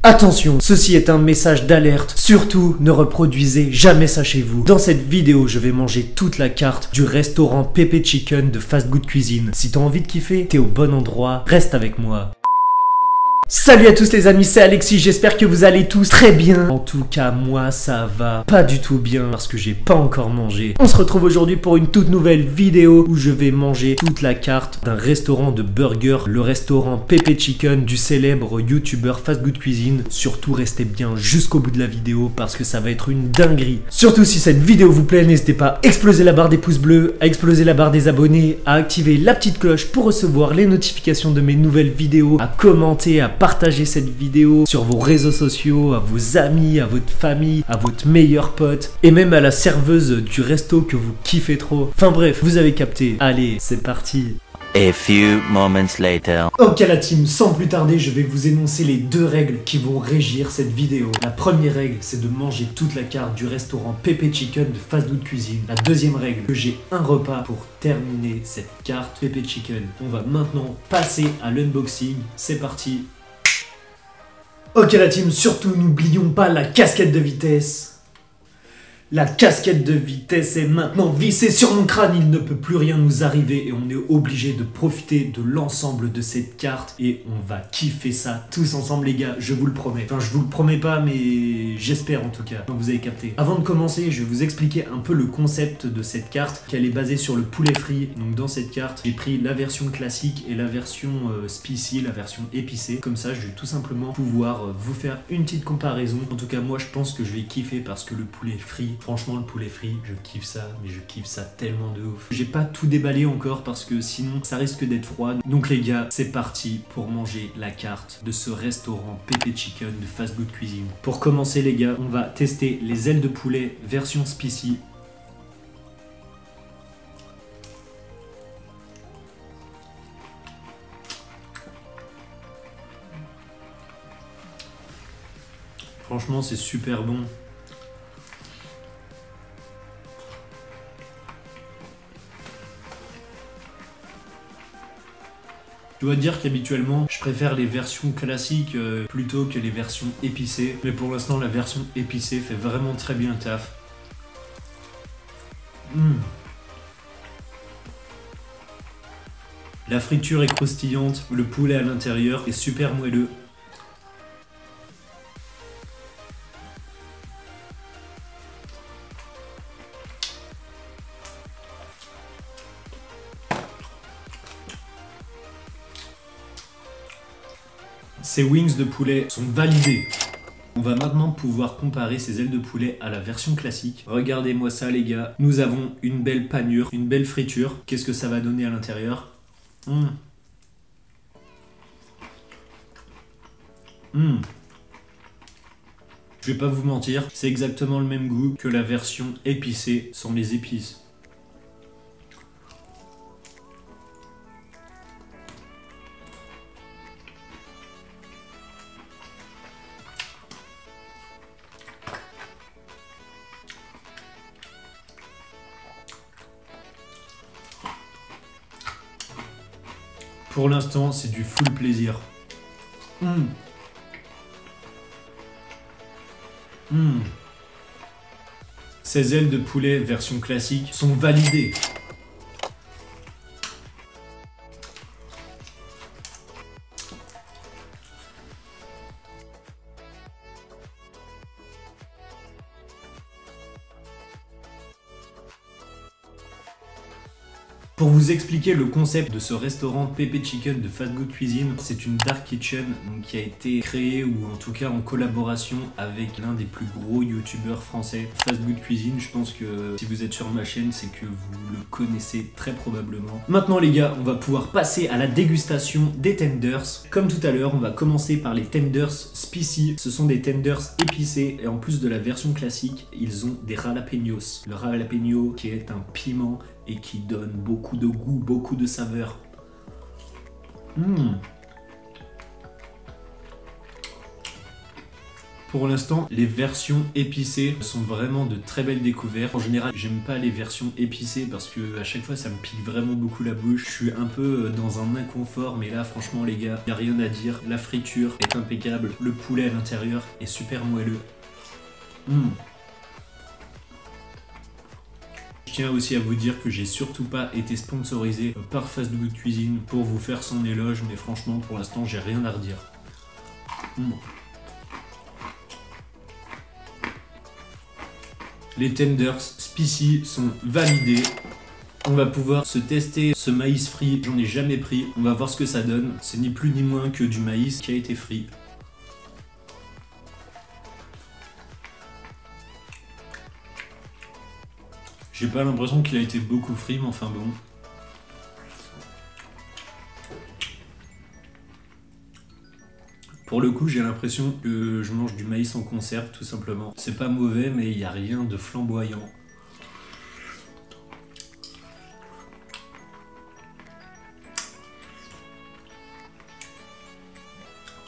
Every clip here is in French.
Attention, ceci est un message d'alerte. Surtout, ne reproduisez jamais ça chez vous. Dans cette vidéo, je vais manger toute la carte du restaurant Pepe Chicken de Fast Good Cuisine. Si t'as envie de kiffer, t'es au bon endroit, reste avec moi. Salut à tous les amis, c'est Alexis, j'espère que vous allez tous très bien. En tout cas, moi ça va pas du tout bien parce que j'ai pas encore mangé. On se retrouve aujourd'hui pour une toute nouvelle vidéo où je vais manger toute la carte d'un restaurant de burger, le restaurant Pepe Chicken du célèbre youtubeur Fast Good Cuisine. Surtout restez bien jusqu'au bout de la vidéo parce que ça va être une dinguerie. Surtout si cette vidéo vous plaît, n'hésitez pas à exploser la barre des pouces bleus, à exploser la barre des abonnés, à activer la petite cloche pour recevoir les notifications de mes nouvelles vidéos, à commenter, à partager cette vidéo sur vos réseaux sociaux, à vos amis, à votre famille, à votre meilleur pote et même à la serveuse du resto que vous kiffez trop. Enfin bref, vous avez capté. Allez, c'est parti. A few moments later. Ok la team, sans plus tarder, je vais vous énoncer les deux règles qui vont régir cette vidéo. La première règle, c'est de manger toute la carte du restaurant Pepe Chicken de Fast Good Cuisine. La deuxième règle, que j'ai un repas pour terminer cette carte Pepe Chicken. On va maintenant passer à l'unboxing. C'est parti. Ok la team, surtout n'oublions pas la casquette de vitesse. La casquette de vitesse est maintenant vissée sur mon crâne, il ne peut plus rien nous arriver et on est obligé de profiter de l'ensemble de cette carte et on va kiffer ça tous ensemble les gars, je vous le promets. Enfin je vous le promets pas mais j'espère en tout cas, donc vous avez capté. Avant de commencer, je vais vous expliquer un peu le concept de cette carte, qu'elle est basée sur le poulet frit. Donc dans cette carte, j'ai pris la version classique et la version spicy, la version épicée. Comme ça, je vais tout simplement pouvoir vous faire une petite comparaison. En tout cas, moi je pense que je vais kiffer parce que le poulet frit, franchement, le poulet frit, je kiffe ça, mais je kiffe ça tellement de ouf. J'ai pas tout déballé encore parce que sinon, ça risque d'être froid. Donc les gars, c'est parti pour manger la carte de ce restaurant Pepe Chicken de Fast Good Cuisine. Pour commencer les gars, on va tester les ailes de poulet version spicy. Franchement, c'est super bon. Je dois dire qu'habituellement, je préfère les versions classiques plutôt que les versions épicées. Mais pour l'instant, la version épicée fait vraiment très bien le taf. La friture est croustillante, le poulet à l'intérieur est super moelleux. Ces wings de poulet sont validés. On va maintenant pouvoir comparer ces ailes de poulet à la version classique. Regardez-moi ça les gars. Nous avons une belle panure, une belle friture. Qu'est-ce que ça va donner à l'intérieur? Je vais pas vous mentir, c'est exactement le même goût que la version épicée sans les épices. Pour l'instant, c'est du full plaisir. Ces ailes de poulet version classique sont validées. Pour vous expliquer le concept de ce restaurant Pepe Chicken de Fast Good Cuisine, c'est une dark kitchen donc, qui a été créée ou en tout cas en collaboration avec l'un des plus gros youtubeurs français, Fast Good Cuisine. Je pense que si vous êtes sur ma chaîne, c'est que vous le connaissez très probablement. Maintenant les gars, on va pouvoir passer à la dégustation des tenders. Comme tout à l'heure, on va commencer par les tenders spicy. Ce sont des tenders épicés et en plus de la version classique, ils ont des jalapenos. Le jalapeno qui est un piment et qui donne beaucoup de goût, beaucoup de saveur. Pour l'instant, les versions épicées sont vraiment de très belles découvertes. En général, j'aime pas les versions épicées parce que à chaque fois, ça me pique vraiment beaucoup la bouche. Je suis un peu dans un inconfort, mais là, franchement, les gars, y a rien à dire. La friture est impeccable. Le poulet à l'intérieur est super moelleux. Je tiens aussi à vous dire que j'ai surtout pas été sponsorisé par Fast Good Cuisine pour vous faire son éloge, mais franchement, pour l'instant, j'ai rien à redire. Les tenders spicy sont validés. On va pouvoir se tester ce maïs frit. J'en ai jamais pris. On va voir ce que ça donne. C'est ni plus ni moins que du maïs qui a été frit. J'ai pas l'impression qu'il a été beaucoup frit, mais enfin bon. Pour le coup, j'ai l'impression que je mange du maïs en conserve, tout simplement. C'est pas mauvais, mais il n'y a rien de flamboyant.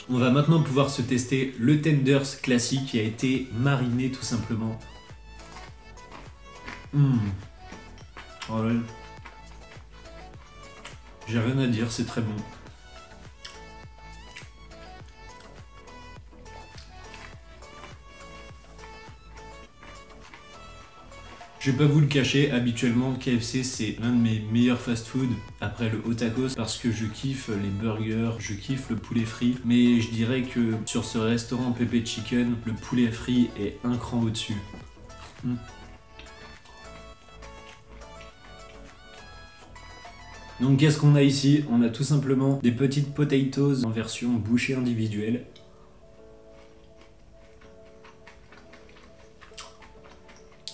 On va maintenant pouvoir se tester le tenders classique qui a été mariné, tout simplement. Oh là. J'ai rien à dire, c'est très bon. Je vais pas vous le cacher, habituellement KFC c'est l'un de mes meilleurs fast-food après le hot tacos parce que je kiffe les burgers, je kiffe le poulet frit, mais je dirais que sur ce restaurant Pepe Chicken, le poulet frit est un cran au-dessus. Donc qu'est-ce qu'on a ici? On a tout simplement des petites potatoes en version bouchée individuelle.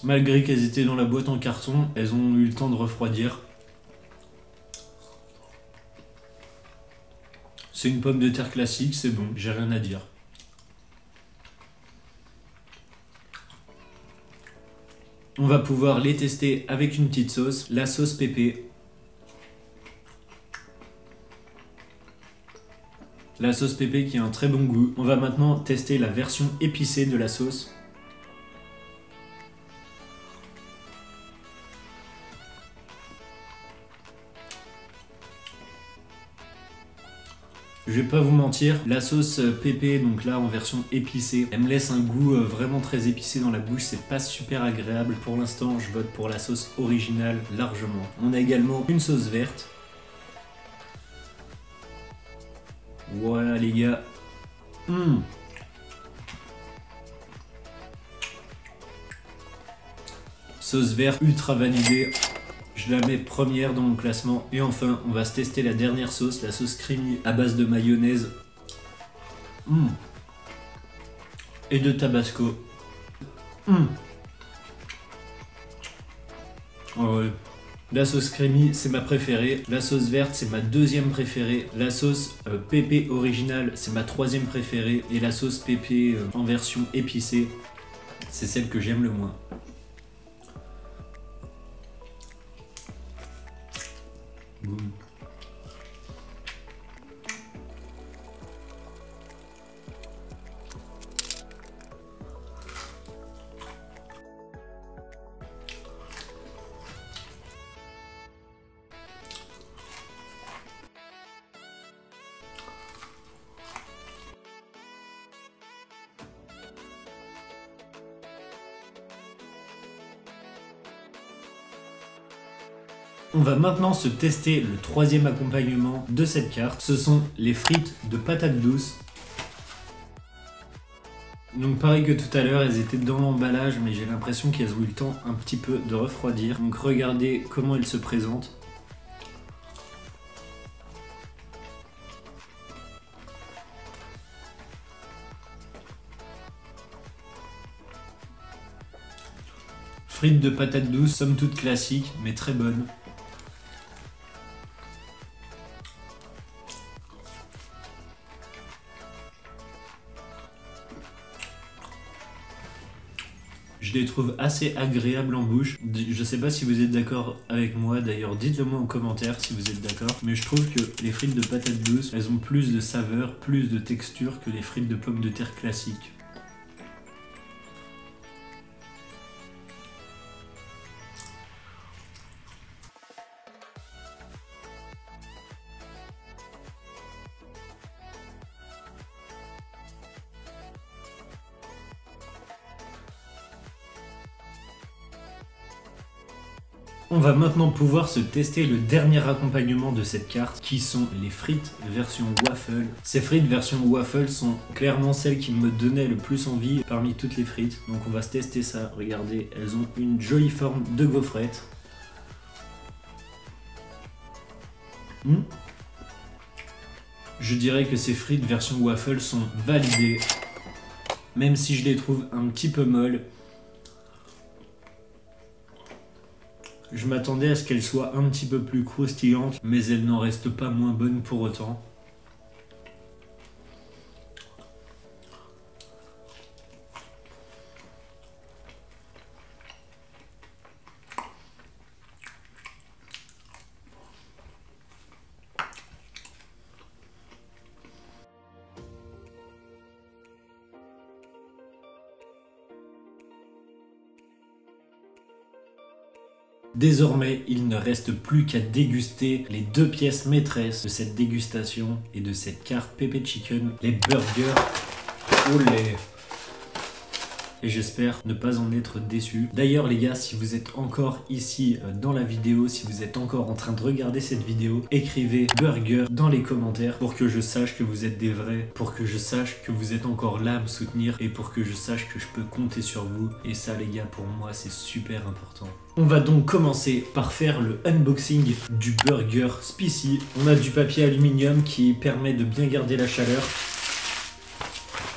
Malgré qu'elles étaient dans la boîte en carton, elles ont eu le temps de refroidir. C'est une pomme de terre classique, c'est bon, j'ai rien à dire. On va pouvoir les tester avec une petite sauce, la sauce pépé. La sauce pépé qui a un très bon goût. On va maintenant tester la version épicée de la sauce. Je vais pas vous mentir, la sauce pépé, donc là en version épicée, elle me laisse un goût vraiment très épicé dans la bouche, c'est pas super agréable. Pour l'instant, je vote pour la sauce originale largement. On a également une sauce verte. Voilà les gars. Sauce verte ultra validée. Je la mets première dans mon classement. Et enfin, on va se tester la dernière sauce, la sauce creamy à base de mayonnaise. Et de tabasco. Oh ouais. La sauce creamy, c'est ma préférée. La sauce verte, c'est ma deuxième préférée. La sauce pépé originale, c'est ma troisième préférée. Et la sauce pépé en version épicée, c'est celle que j'aime le moins. Boum. On va maintenant se tester le troisième accompagnement de cette carte. Ce sont les frites de patates douces. Donc pareil que tout à l'heure, elles étaient dans l'emballage, mais j'ai l'impression qu'elles ont eu le temps un petit peu de refroidir. Donc regardez comment elles se présentent. Frites de patates douces, somme toute classique, mais très bonnes. Je les trouve assez agréables en bouche. Je sais pas si vous êtes d'accord avec moi, d'ailleurs dites-le moi en commentaire si vous êtes d'accord. Mais je trouve que les frites de patates douces, elles ont plus de saveur, plus de texture que les frites de pommes de terre classiques. On va maintenant pouvoir se tester le dernier accompagnement de cette carte, qui sont les frites version waffle. Ces frites version waffle sont clairement celles qui me donnaient le plus envie parmi toutes les frites. Donc on va se tester ça. Regardez, elles ont une jolie forme de gaufrette. Je dirais que ces frites version waffle sont validées, même si je les trouve un petit peu molles. Je m'attendais à ce qu'elles soient un petit peu plus croustillantes, mais elles n'en restent pas moins bonnes pour autant. Désormais, il ne reste plus qu'à déguster les deux pièces maîtresses de cette dégustation et de cette carte Pepe Chicken, les burgers au lait. Et j'espère ne pas en être déçu. D'ailleurs les gars, si vous êtes encore ici dans la vidéo, si vous êtes encore en train de regarder cette vidéo, écrivez burger dans les commentaires pour que je sache que vous êtes des vrais, pour que je sache que vous êtes encore là à me soutenir et pour que je sache que je peux compter sur vous. Et ça les gars, pour moi c'est super important. On va donc commencer par faire le unboxing du burger Spicy. On a du papier aluminium qui permet de bien garder la chaleur.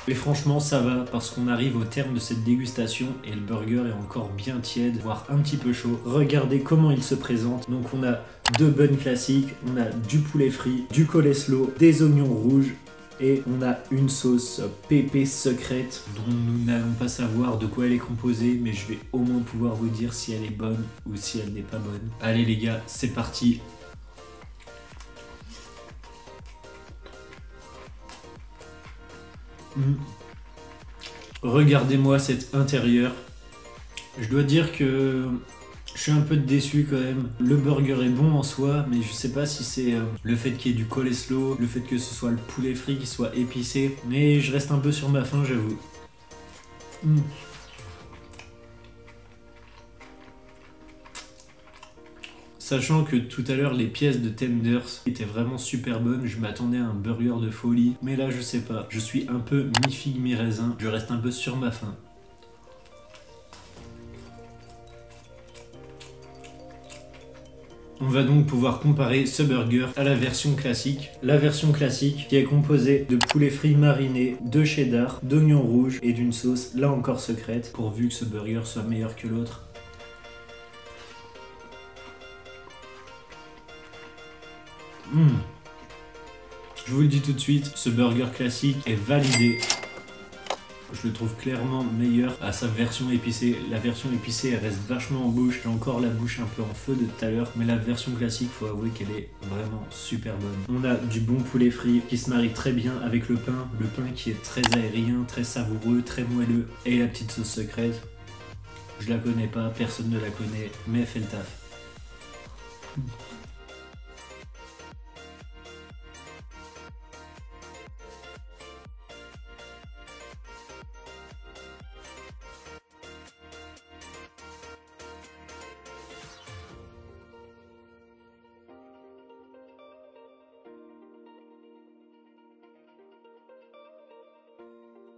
Et franchement ça va parce qu'on arrive au terme de cette dégustation et le burger est encore bien tiède, voire un petit peu chaud. Regardez comment il se présente. Donc on a deux buns classiques, on a du poulet frit, du coleslaw, des oignons rouges et on a une sauce pépé secrète dont nous n'allons pas savoir de quoi elle est composée, mais je vais au moins pouvoir vous dire si elle est bonne ou si elle n'est pas bonne. Allez les gars, c'est parti. Regardez-moi cet intérieur. Je dois dire que je suis un peu déçu quand même. Le burger est bon en soi, mais je sais pas si c'est le fait qu'il y ait du coleslaw, le fait que ce soit le poulet frit qui soit épicé. Mais je reste un peu sur ma faim, j'avoue. Sachant que tout à l'heure les pièces de tenders étaient vraiment super bonnes, je m'attendais à un burger de folie, mais là je sais pas, je suis un peu mi-figue mi-raisin, je reste un peu sur ma faim. On va donc pouvoir comparer ce burger à la version classique. La version classique qui est composée de poulet frit mariné, de cheddar, d'oignons rouges et d'une sauce, là encore secrète, pourvu que ce burger soit meilleur que l'autre. Je vous le dis tout de suite, ce burger classique est validé. Je le trouve clairement meilleur à sa version épicée. La version épicée elle reste vachement en bouche. J'ai encore la bouche un peu en feu de tout à l'heure. Mais la version classique, faut avouer qu'elle est vraiment super bonne. On a du bon poulet frit qui se marie très bien avec le pain. Le pain qui est très aérien, très savoureux, très moelleux. Et la petite sauce secrète. Je la connais pas, personne ne la connaît, mais elle fait le taf.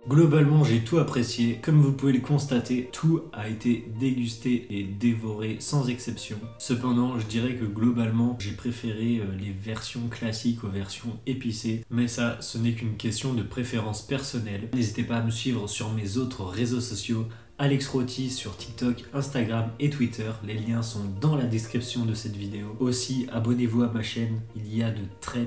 Globalement, j'ai tout apprécié. Comme vous pouvez le constater, tout a été dégusté et dévoré sans exception. Cependant, je dirais que globalement, j'ai préféré les versions classiques aux versions épicées. Mais ça, ce n'est qu'une question de préférence personnelle. N'hésitez pas à me suivre sur mes autres réseaux sociaux. Alex Roti sur TikTok, Instagram et Twitter. Les liens sont dans la description de cette vidéo. Aussi, abonnez-vous à ma chaîne. Il y a de très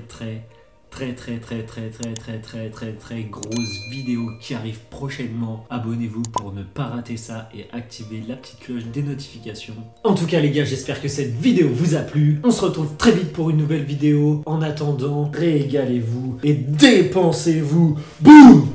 grosses vidéos qui arrivent prochainement. Abonnez-vous pour ne pas rater ça et activez la petite cloche des notifications. En tout cas les gars, j'espère que cette vidéo vous a plu. On se retrouve très vite pour une nouvelle vidéo. En attendant, régalez-vous et dépensez-vous. Boum!